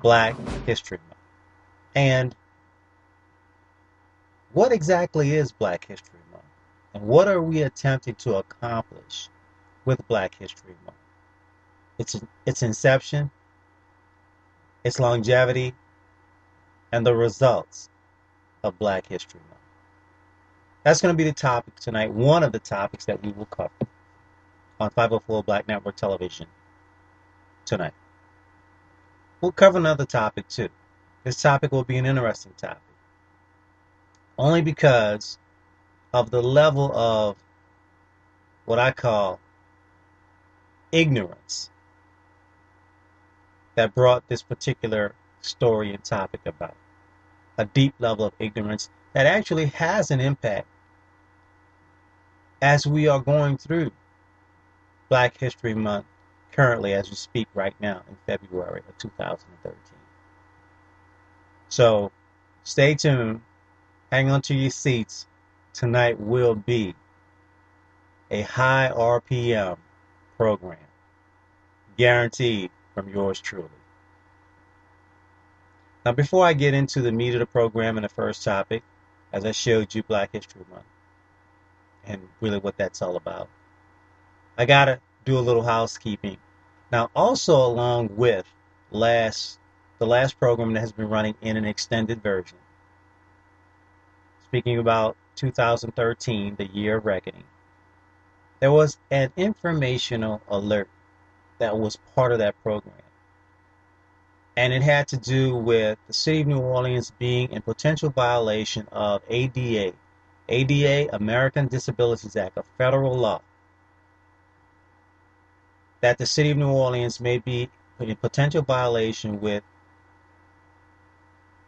Black History Month. And what exactly is Black History Month? And what are we attempting to accomplish with Black History Month? Its inception, its longevity, and the results of Black History Month. That's going to be the topic tonight, one of the topics that we will cover on 504 Black Network Television tonight. We'll cover another topic too. This topic will be an interesting topic, only because of the level of what I call ignorance that brought this particular story and topic about. A deep level of ignorance that actually has an impact as we are going through Black History Month currently as we speak right now in February of 2013. So stay tuned, hang on to your seats. Tonight will be a high RPM program, guaranteed from yours truly. Now, before I get into the meat of the program and the first topic, as I showed you Black History Month and really what that's all about, I gotta do a little housekeeping. Now, also along with the last program that has been running in an extended version, speaking about 2013, the year of reckoning, there was an informational alert that was part of that program. And it had to do with the city of New Orleans being in potential violation of ADA, American Disabilities Act, a federal law, that the city of New Orleans may be in potential violation with,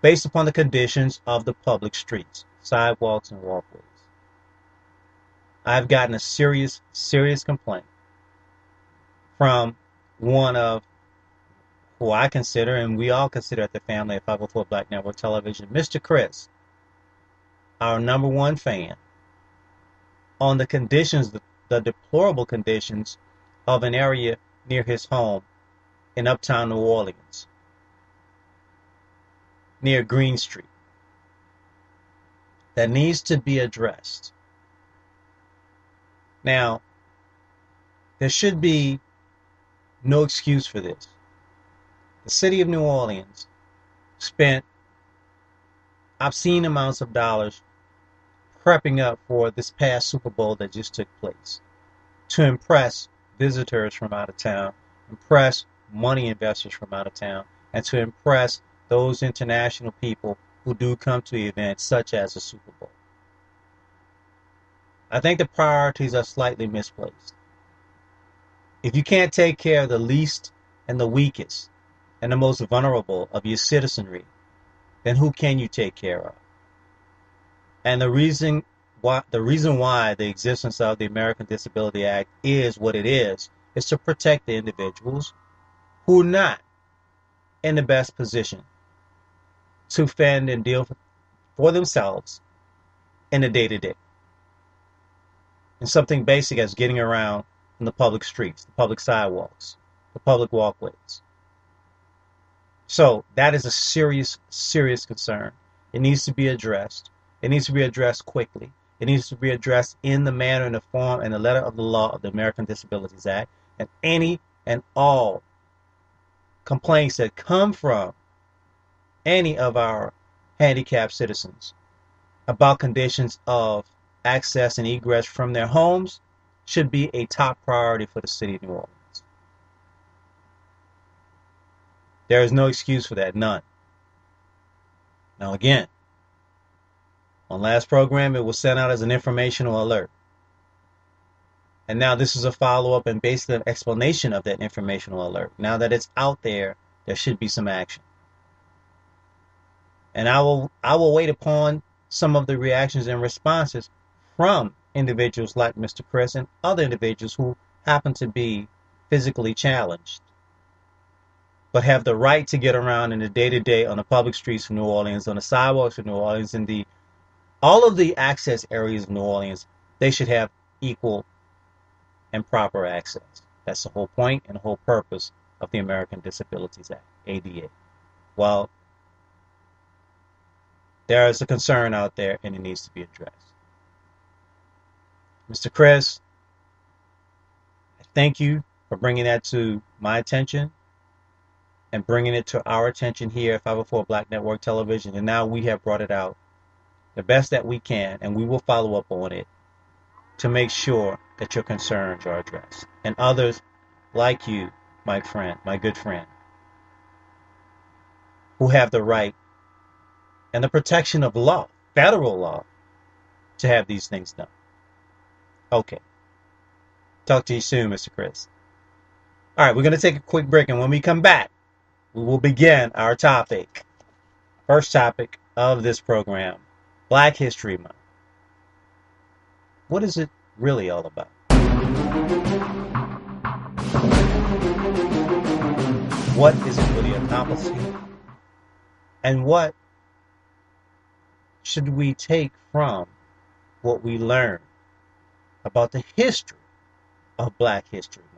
based upon the conditions of the public streets, sidewalks, and walkways. I've gotten a serious complaint from one of who I consider, and we all consider at the family at 504 Black Network Television, Mr. Chris, our number one fan, on the conditions, the deplorable conditions of an area near his home in uptown New Orleans, near Green Street, that needs to be addressed. Now, there should be no excuse for this. The city of New Orleans spent obscene amounts of dollars prepping up for this past Super Bowl that just took place to impress visitors from out of town, impress money investors from out of town, and to impress those international people who do come to events such as the Super Bowl. I think the priorities are slightly misplaced. If you can't take care of the least and the weakest and the most vulnerable of your citizenry, then who can you take care of? And the reason why the existence of the American Disability Act is what it is to protect the individuals who are not in the best position to fend and deal for themselves in the day-to-day. And something basic as getting around in the public streets, the public sidewalks, the public walkways. So that is a serious concern. It needs to be addressed. It needs to be addressed quickly. It needs to be addressed in the manner and the form and the letter of the law of the American Disabilities Act. And any and all complaints that come from any of our handicapped citizens about conditions of access and egress from their homes should be a top priority for the city of New Orleans. There is no excuse for that, none. Now again, on last program, it was sent out as an informational alert. And now this is a follow-up and basically an explanation of that informational alert. Now that it's out there, there should be some action. And I will wait upon some of the reactions and responses from individuals like Mr. Chris and other individuals who happen to be physically challenged, but have the right to get around in the day-to-day on the public streets of New Orleans, on the sidewalks of New Orleans, in all of the access areas of New Orleans. They should have equal and proper access. That's the whole point and the whole purpose of the American Disabilities Act, ADA. Well, there is a concern out there and it needs to be addressed. Mr. Chris, thank you for bringing that to my attention and bringing it to our attention here at 504 Black Network Television. And now we have brought it out the best that we can, and we will follow up on it to make sure that your concerns are addressed. And others like you, my friend, my good friend, who have the right and the protection of law, federal law, to have these things done. Okay. Talk to you soon, Mr. Chris. All right, we're going to take a quick break, and when we come back, we will begin our topic. First topic of this program, Black History Month. What is it really all about? What is it really accomplishing? And what should we take from what we learn about the history of Black History Month?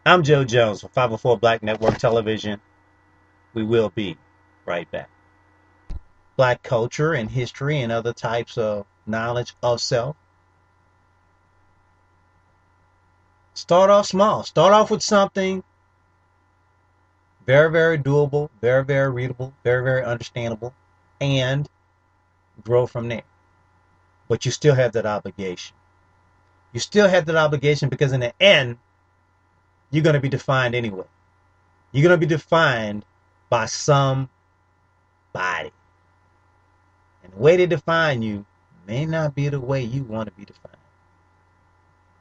I'm Joe Jones for 504 Black Network Television. We will be right back. Black culture and history and other types of knowledge of self. Start off small. Start off with something very, very doable, very, very readable, very, very understandable, and grow from there. But you still have that obligation. You still have that obligation because in the end, you're going to be defined anyway. You're going to be defined by somebody. And the way they define you may not be the way you want to be defined.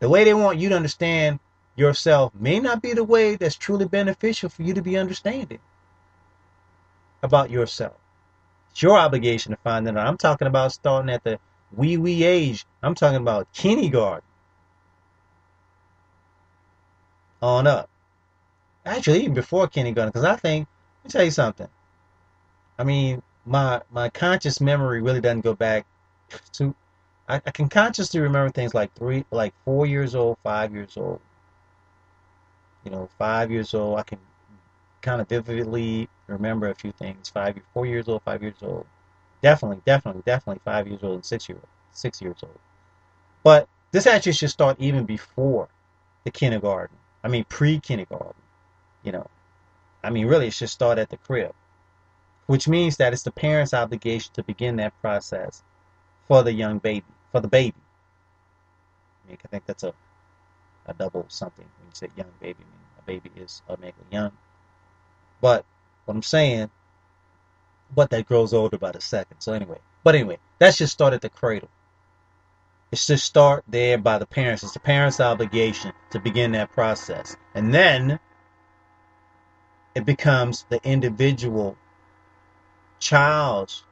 The way they want you to understand yourself may not be the way that's truly beneficial for you to be understanding about yourself. It's your obligation to find that out. I'm talking about starting at the wee age. I'm talking about kindergarten on up. Actually, even before kindergarten, because I think, let me tell you something. I mean, my conscious memory really doesn't go back to. I can consciously remember things like 4 years old, 5 years old. 5 years old. I can kind of vividly remember a few things. 4 years old, 5 years old. Definitely 5 years old and 6 years old. But this actually should start even before the kindergarten. I mean, pre-kindergarten. Really, it should start at the crib, which means that it's the parent's obligation to begin that process for the young baby, for the baby. I think that's a double something when you say young baby. A baby is automatically young. But what I'm saying, but that grows older by the second. So anyway, that should start at the cradle. It should start there by the parents. It's the parents' obligation to begin that process. And then it becomes the individual child's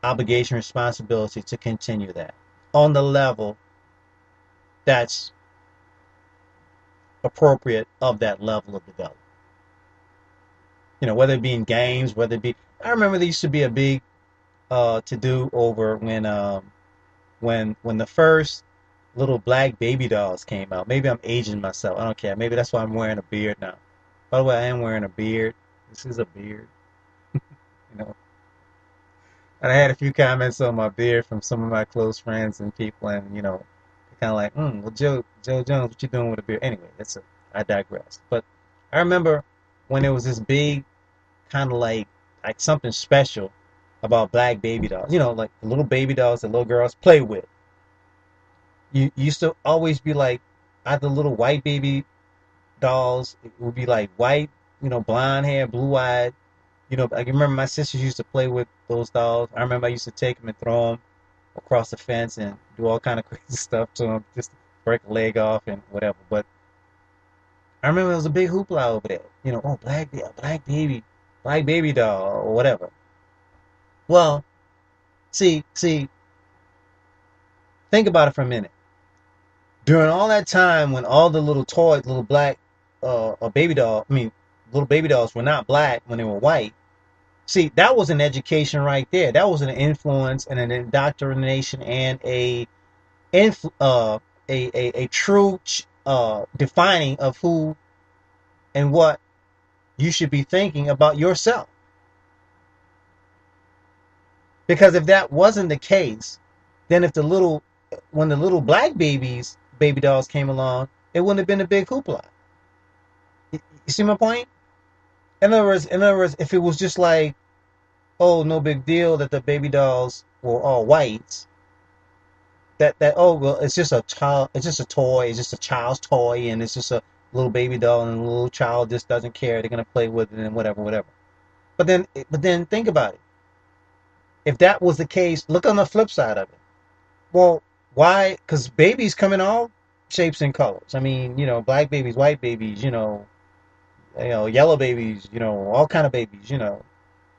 obligation, responsibility to continue that on the level that's appropriate of that level of development. Whether it be in games, whether it be, I remember there used to be a big to do over when the first little black baby dolls came out. Maybe I'm aging myself. I don't care. Maybe that's why I'm wearing a beard now. By the way, I am wearing a beard. This is a beard. And I had a few comments on my beard from some of my close friends and people, and they're kind of like, well, Joe Jones, what you doing with a beard? Anyway, I digress. But I remember when there was this big kind of like something special about black baby dolls. Like the little baby dolls that little girls play with. You used to always be like, either little white baby dolls, it would be like white, blonde hair, blue eyed. I can remember my sisters used to play with those dolls. I remember I used to take them and throw them across the fence and do all kind of crazy stuff to them, just to break a leg off and whatever. But I remember there was a big hoopla over there. Black baby doll or whatever. Well, see, think about it for a minute. During all that time when all the little black little baby dolls were not black when they were white. See, that was an education right there. That was an influence and an indoctrination and a true defining of who and what you should be thinking about yourself. Because if that wasn't the case, then when the little black baby dolls came along, it wouldn't have been a big hoopla. You see my point? In other words, if it was just like, oh, no big deal that the baby dolls were all whites, that oh well, it's just a child, it's just a toy, it's just a child's toy, and it's just a little baby doll, and the little child just doesn't care. They're gonna play with it and whatever, whatever. But then think about it. If that was the case, look on the flip side of it. Well, why? Because babies come in all shapes and colors. I mean, black babies, white babies, yellow babies, all kind of babies,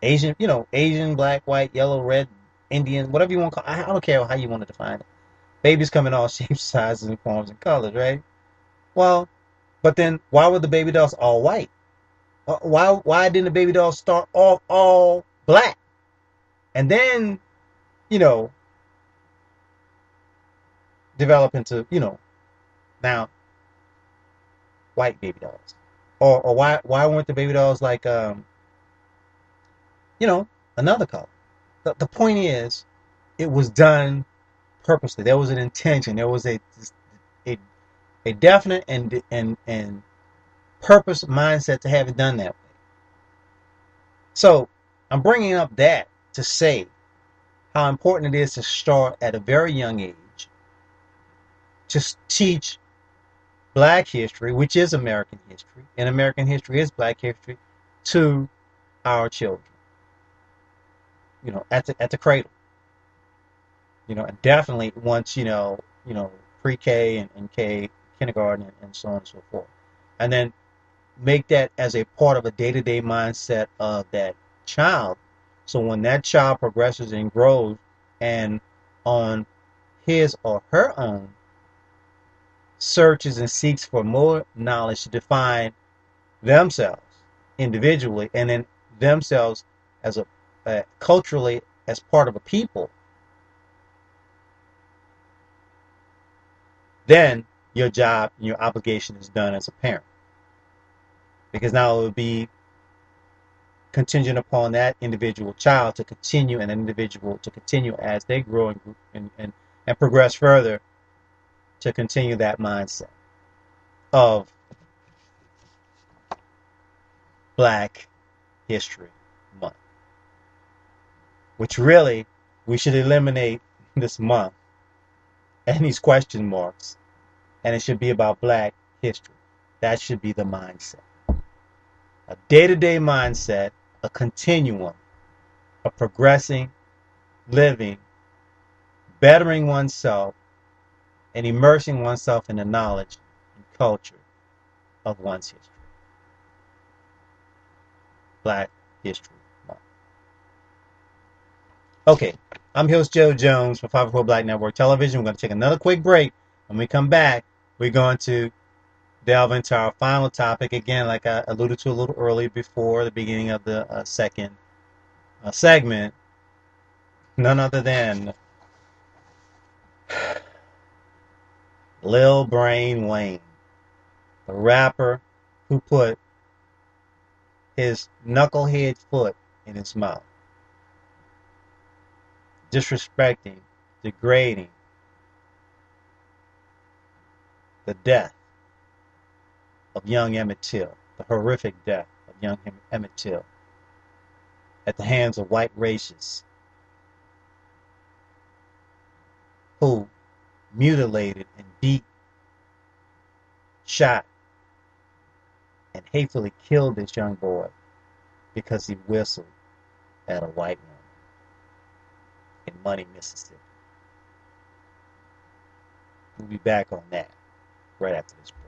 Asian, Asian, black, white, yellow, red, Indian, whatever you want to call it. I don't care how you want to define it. Babies come in all shapes, sizes, and forms and colors, right? Well, but then why were the baby dolls all white? Why didn't the baby dolls start off all black and then you know develop into now white baby dolls? Or why weren't the baby dolls like you know another color? The point is, it was done purposely. There was an intention. There was a a definite and purpose mindset to have it done that way. So I'm bringing up that to say how important it is to start at a very young age to teach black history, which is American history, and American history is black history, to our children. At the cradle. And definitely once pre-K and K, kindergarten, and so on and so forth, and then make that as a part of a day-to-day mindset of that child. So when that child progresses and grows, and on his or her own searches and seeks for more knowledge to define themselves individually, and then themselves as culturally as part of a people, then your job and your obligation is done as a parent. Because now it would be contingent upon that individual child to continue, and an individual to continue as they grow and progress further, to continue that mindset of Black History Month, which really we should eliminate this month and these question marks, and it should be about Black history. That should be the mindset. A day-to-day mindset, a continuum of progressing, living, bettering oneself, and immersing oneself in the knowledge and culture of one's history. Black History Month. Okay, I'm host Joe Jones from 504 Black Network Television. We're going to take another quick break. When we come back, we're going to delve into our final topic. Again, like I alluded to a little earlier before the beginning of the second segment, none other than Lil Brain Wayne, the rapper who put his knucklehead foot in his mouth, disrespecting, degrading the death of young Emmett Till, the horrific death of young Emmett Till at the hands of white racists who mutilated and beat, shot, and hatefully killed this young boy because he whistled at a white woman in Money, Mississippi. We'll be back on that right after this break.